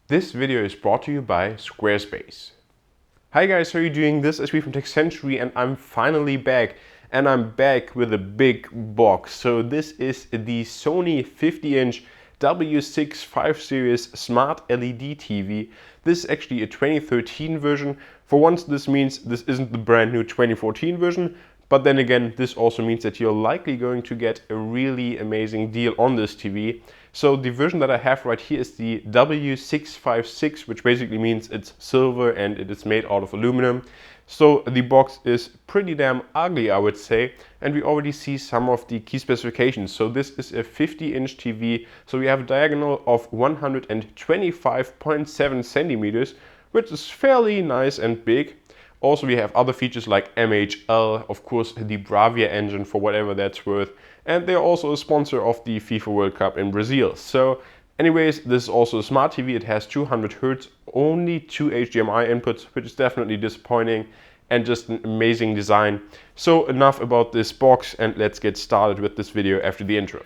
This video is brought to you by Squarespace. Hi guys, how are you doing? This is me from TechCentury and I'm finally back. And I'm back with a big box. So this is the Sony 50-inch W656 series Smart LED TV. This is actually a 2013 version. For once this means this isn't the brand new 2014 version. But then again, this also means that you're likely going to get a really amazing deal on this TV. So the version that I have right here is the W656, which basically means it's silver and it is made out of aluminum. So the box is pretty damn ugly, I would say, and we already see some of the key specifications. So this is a 50-inch TV, so we have a diagonal of 125.7 centimeters, which is fairly nice and big. Also, we have other features like MHL, of course the Bravia engine for whatever that's worth, and they're also a sponsor of the FIFA World Cup in Brazil. So anyways, this is also a smart TV. It has 200 Hz, only 2 HDMI inputs, which is definitely disappointing, and just an amazing design. So enough about this box, and let's get started with this video after the intro.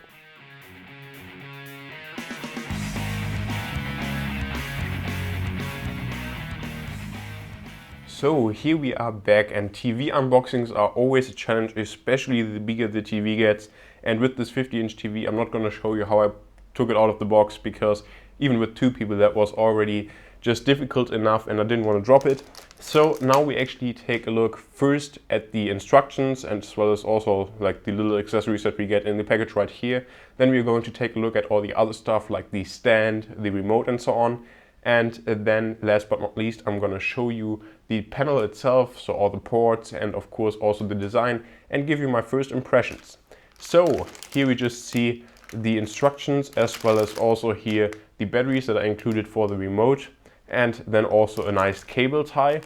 So here we are back, and TV unboxings are always a challenge, especially the bigger the TV gets. And with this 50-inch TV, I'm not going to show you how I took it out of the box, because even with two people that was already just difficult enough and I didn't want to drop it. So now we actually take a look first at the instructions, and as well as also like the little accessories that we get in the package right here. Then we're going to take a look at all the other stuff like the stand, the remote and so on. And then last but not least, I'm going to show you the panel itself, so all the ports and of course also the design, and give you my first impressions. So here we just see the instructions, as well as also here the batteries that are included for the remote, and then also a nice cable tie.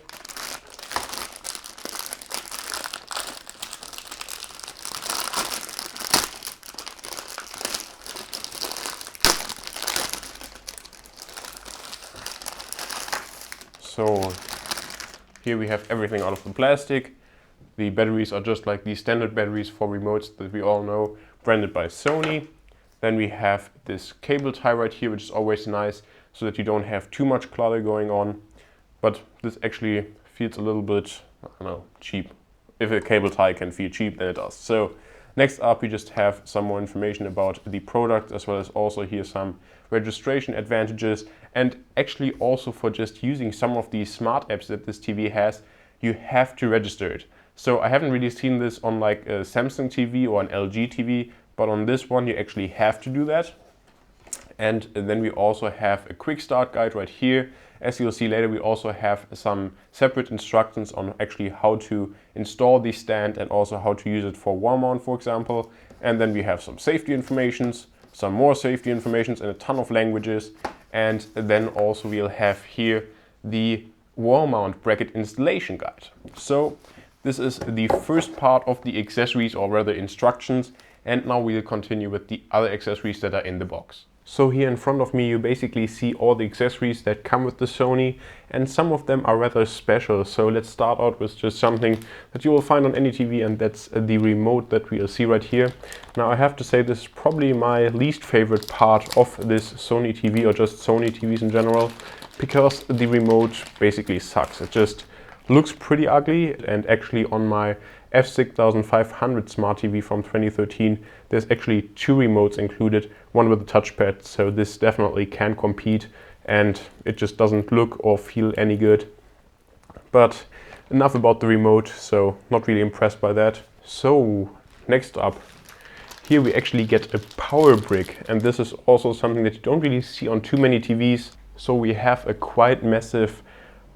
So here we have everything out of the plastic. The batteries are just like the standard batteries for remotes that we all know, branded by Sony. Then we have this cable tie right here, which is always nice, so that you don't have too much clutter going on. But this actually feels a little bit, I don't know, cheap. If a cable tie can feel cheap, then it does. So next up, we just have some more information about the product, as well as also here some registration advantages, and actually also for just using some of these smart apps that this TV has, you have to register it. So I haven't really seen this on like a Samsung TV or an LG TV, but on this one you actually have to do that. And then we also have a quick start guide right here. As you'll see later, we also have some separate instructions on actually how to install the stand and also how to use it for wall mount, for example. And then we have some safety informations, some more safety informations in a ton of languages. And then also we'll have here the wall mount bracket installation guide. So this is the first part of the accessories, or rather instructions. And now we'll continue with the other accessories that are in the box. So here in front of me you basically see all the accessories that come with the Sony, and some of them are rather special. So let's start out with just something that you will find on any TV, and that's the remote that we'll see right here. Now I have to say this is probably my least favorite part of this Sony TV, or just Sony TVs in general, because the remote basically sucks. It just looks pretty ugly, and actually on my F6500 Smart TV from 2013, there's actually two remotes included, one with a touchpad, so this definitely can compete, and it just doesn't look or feel any good. But enough about the remote, so not really impressed by that. So next up, here we actually get a power brick, and this is also something that you don't really see on too many TVs. So we have a quite massive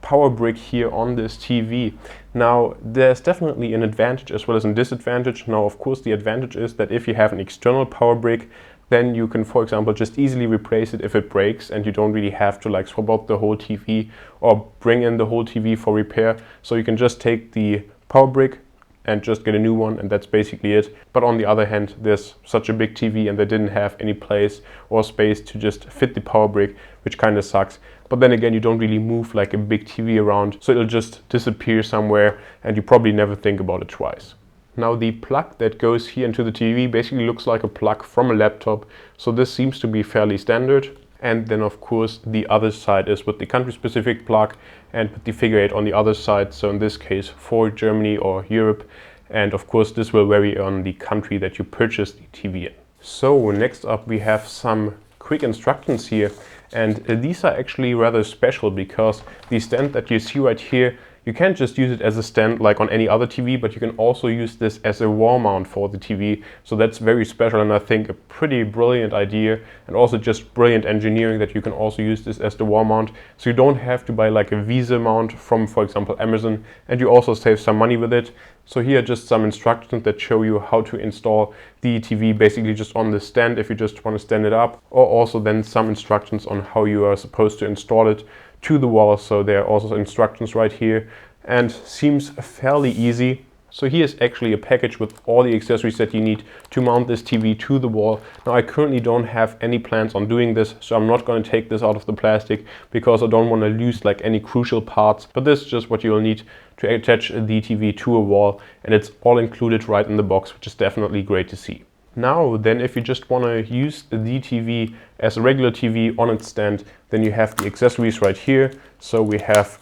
power brick here on this TV. Now there's definitely an advantage as well as a disadvantage. Now of course the advantage is that if you have an external power brick, then you can, for example, just easily replace it if it breaks, and you don't really have to like swap out the whole TV or bring in the whole TV for repair. So you can just take the power brick and just get a new one, and that's basically it. But on the other hand, there's such a big TV and they didn't have any place or space to just fit the power brick, which kind of sucks. But then again, you don't really move like a big TV around, so it'll just disappear somewhere and you probably never think about it twice. Now the plug that goes here into the TV basically looks like a plug from a laptop, so this seems to be fairly standard. And then of course the other side is with the country specific plug and with the figure 8 on the other side. So in this case for Germany or Europe. And of course this will vary on the country that you purchase the TV in. So next up we have some quick instructions here, and these are actually rather special because the stand that you see right here, you can't just use it as a stand like on any other TV, but you can also use this as a wall mount for the TV. So that's very special, and I think a pretty brilliant idea, and also just brilliant engineering that you can also use this as the wall mount. So you don't have to buy like a Visa mount from, for example, Amazon, and you also save some money with it. So here are just some instructions that show you how to install the TV basically just on the stand if you just want to stand it up, or also then some instructions on how you are supposed to install it to the wall. So there are also instructions right here, and seems fairly easy. So here's actually a package with all the accessories that you need to mount this TV to the wall. Now I currently don't have any plans on doing this, so I'm not going to take this out of the plastic because I don't want to lose like any crucial parts. But this is just what you'll need to attach the TV to a wall, and it's all included right in the box, which is definitely great to see. Now then, if you just want to use the TV as a regular TV on its stand, then you have the accessories right here. So we have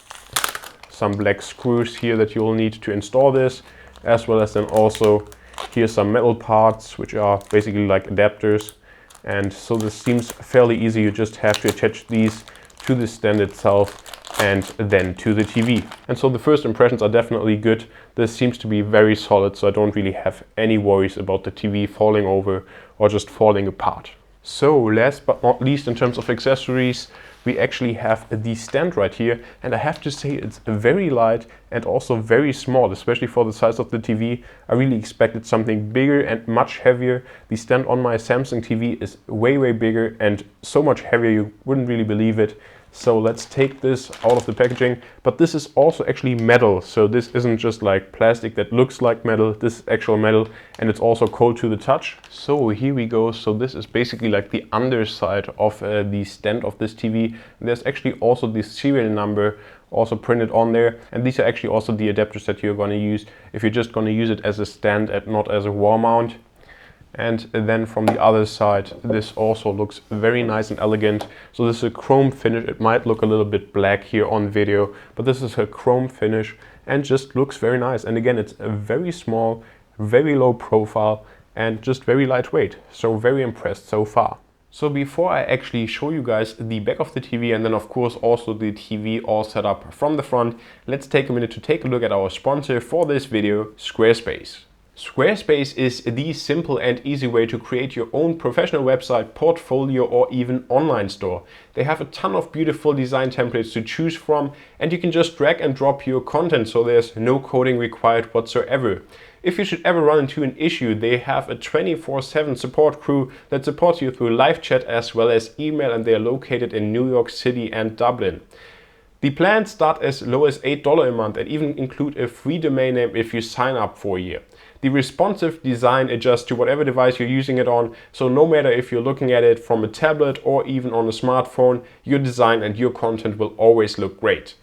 some black screws here that you'll need to install this, as well as then also here's some metal parts which are basically like adapters. And so this seems fairly easy. You just have to attach these to the stand itself and then to the TV. And so the first impressions are definitely good. This seems to be very solid, so I don't really have any worries about the TV falling over or just falling apart. So last but not least, in terms of accessories, we actually have the stand right here, and I have to say it's very light and also very small, especially for the size of the TV. I really expected something bigger and much heavier. The stand on my Samsung TV is way bigger and so much heavier you wouldn't really believe it. So let's take this out of the packaging, but this is also actually metal. So this isn't just like plastic that looks like metal, this is actual metal, and it's also cold to the touch. So here we go. So this is basically like the underside of the stand of this TV. And there's actually also the serial number also printed on there, and these are actually also the adapters that you're going to use if you're just going to use it as a stand and not as a wall mount. And then from the other side, this also looks very nice and elegant. So this is a chrome finish. It might look a little bit black here on video, but this is a chrome finish and just looks very nice. And again, it's a very small, very low profile and just very lightweight. So very impressed so far. So before I actually show you guys the back of the TV and then of course also the TV all set up from the front, let's take a minute to take a look at our sponsor for this video, Squarespace. Squarespace is the simple and easy way to create your own professional website, portfolio, or even online store. They have a ton of beautiful design templates to choose from, and you can just drag and drop your content, so there's no coding required whatsoever. If you should ever run into an issue, they have a 24/7 support crew that supports you through live chat as well as email, and they are located in New York City and Dublin. The plans start as low as $8 a month and even include a free domain name if you sign up for a year. The responsive design adjusts to whatever device you're using it on, so no matter if you're looking at it from a tablet or even on a smartphone, your design and your content will always look great.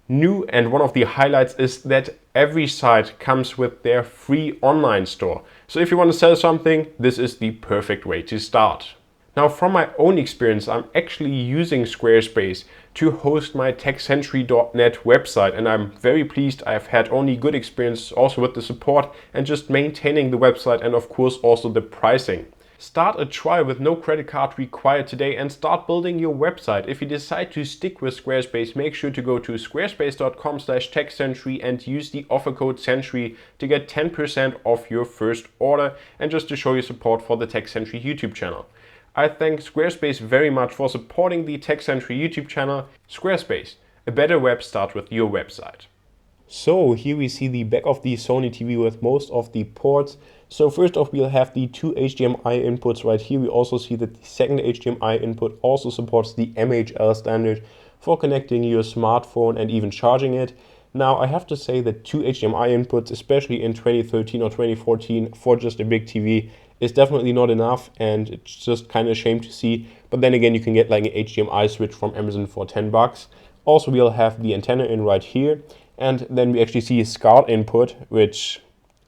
New and one of the highlights is that every site comes with their free online store. So if you want to sell something, this is the perfect way to start. Now, from my own experience, I'm actually using Squarespace to host my techcentury.net website, and I'm very pleased. I've had only good experience also with the support and just maintaining the website, and of course also the pricing. Start a trial with no credit card required today and start building your website. If you decide to stick with Squarespace, make sure to go to squarespace.com/techcentury and use the offer code CENTURY to get 10% off your first order, and just to show your support for the TechCentury YouTube channel. I thank Squarespace very much for supporting the TechCentury YouTube channel. Squarespace, a better web start with your website. So here we see the back of the Sony TV with most of the ports. So first off, we'll have the two HDMI inputs right here. We also see that the second HDMI input also supports the MHL standard for connecting your smartphone and even charging it. Now, I have to say that two HDMI inputs, especially in 2013 or 2014 for just a big TV, is definitely not enough, and it's just kind of a shame to see. But then again, you can get like an HDMI switch from Amazon for $10. Also, we'll have the antenna in right here, and then we actually see a SCART input, which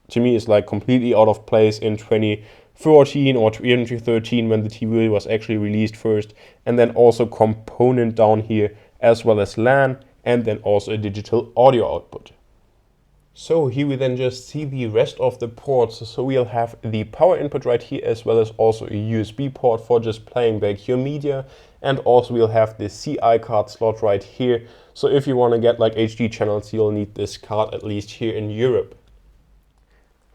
to me is like completely out of place in 20 2013 or 2013 when the TV was actually released first, and then also component down here, as well as LAN, and then also a digital audio output. So here we then just see the rest of the ports. So we'll have the power input right here, as well as also a USB port for just playing back your media. And also we'll have the CI card slot right here. So if you want to get like HD channels, you'll need this card, at least here in Europe.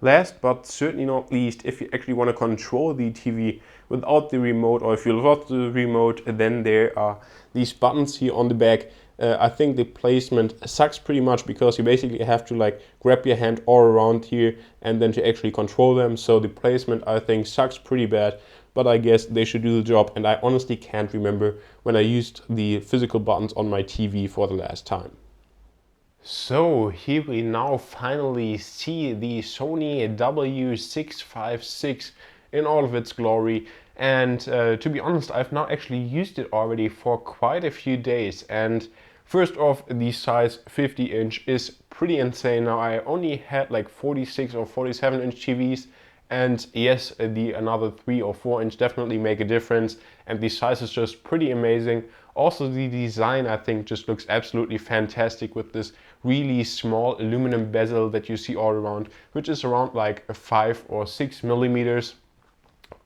Last but certainly not least, if you actually want to control the TV without the remote, or if you lost the remote, then there are these buttons here on the back. I think the placement sucks pretty much, because you basically have to like grab your hand all around here and then to actually control them. So the placement, I think, sucks pretty bad, but I guess they should do the job. And I honestly can't remember when I used the physical buttons on my TV for the last time. So here we now finally see the Sony W656 in all of its glory. And to be honest, I've now actually used it already for quite a few days. And first off, the size 50-inch is pretty insane. Now I only had like 46 or 47-inch TVs, and yes, the another 3 or 4-inch definitely make a difference, and the size is just pretty amazing. Also the design, I think, just looks absolutely fantastic with this really small aluminum bezel that you see all around, which is around like 5 or 6 millimeters.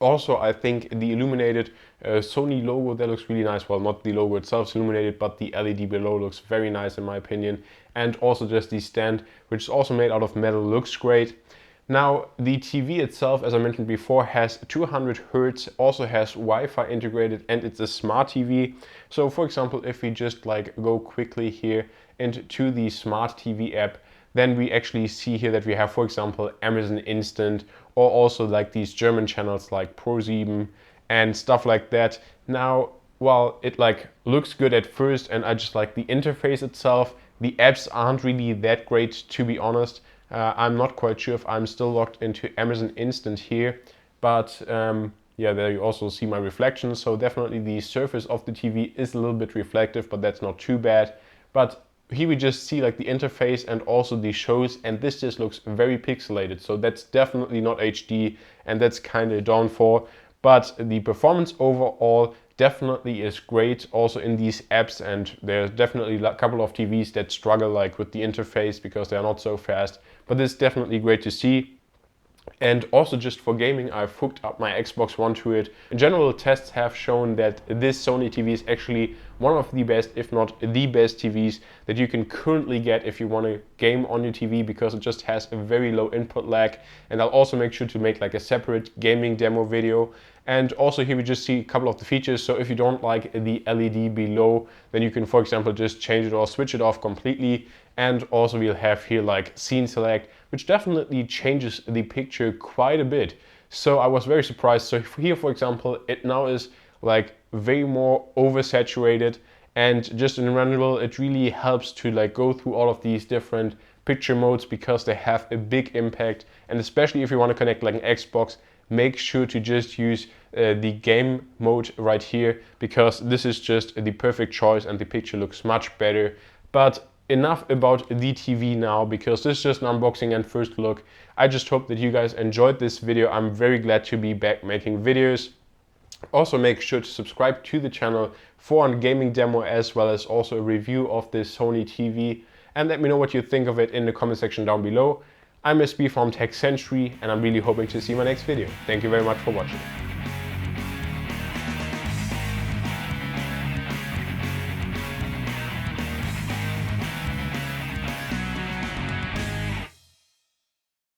Also, I think the illuminated Sony logo, that looks really nice. Well, not the logo itself is illuminated, but the LED below looks very nice in my opinion. And also just the stand, which is also made out of metal, looks great. Now, the TV itself, as I mentioned before, has 200 Hz, also has Wi-Fi integrated, and it's a smart TV. So for example, if we just like go quickly here into the smart TV app, then we actually see here that we have, for example, Amazon Instant, or also like these German channels like ProSieben and stuff like that. Now, well, it like looks good at first, and I just like the interface itself. The apps aren't really that great, to be honest. I'm not quite sure if I'm still logged into Amazon Instant here, but yeah, there you also see my reflection. So definitely the surface of the TV is a little bit reflective, but that's not too bad. But here we just see like the interface and also the shows, and this just looks very pixelated. So that's definitely not HD, and that's kind of downfall. But the performance overall definitely is great also in these apps, and there's definitely a couple of TVs that struggle like with the interface because they're not so fast. But it's definitely great to see. And also just for gaming, I've hooked up my Xbox One to it. In general, tests have shown that this Sony TV is actually one of the best, if not the best TVs that you can currently get if you want to game on your TV, because it just has a very low input lag. And I'll also make sure to make like a separate gaming demo video. And also here we just see a couple of the features. So if you don't like the LED below, then you can, for example, just change it or switch it off completely. And also we'll have here like scene select, which definitely changes the picture quite a bit. So I was very surprised. So here, for example, it now is like way more oversaturated, and just in general, it really helps to like go through all of these different picture modes because they have a big impact. And especially if you want to connect like an Xbox, make sure to just use the game mode right here, because this is just the perfect choice and the picture looks much better. But enough about the TV now, because this is just an unboxing and first look. I just hope that you guys enjoyed this video. I'm very glad to be back making videos. Also make sure to subscribe to the channel for a gaming demo, as well as also a review of this Sony TV. And let me know what you think of it in the comment section down below. I'm SB from TechCentury, and I'm really hoping to see you in my next video. Thank you very much for watching.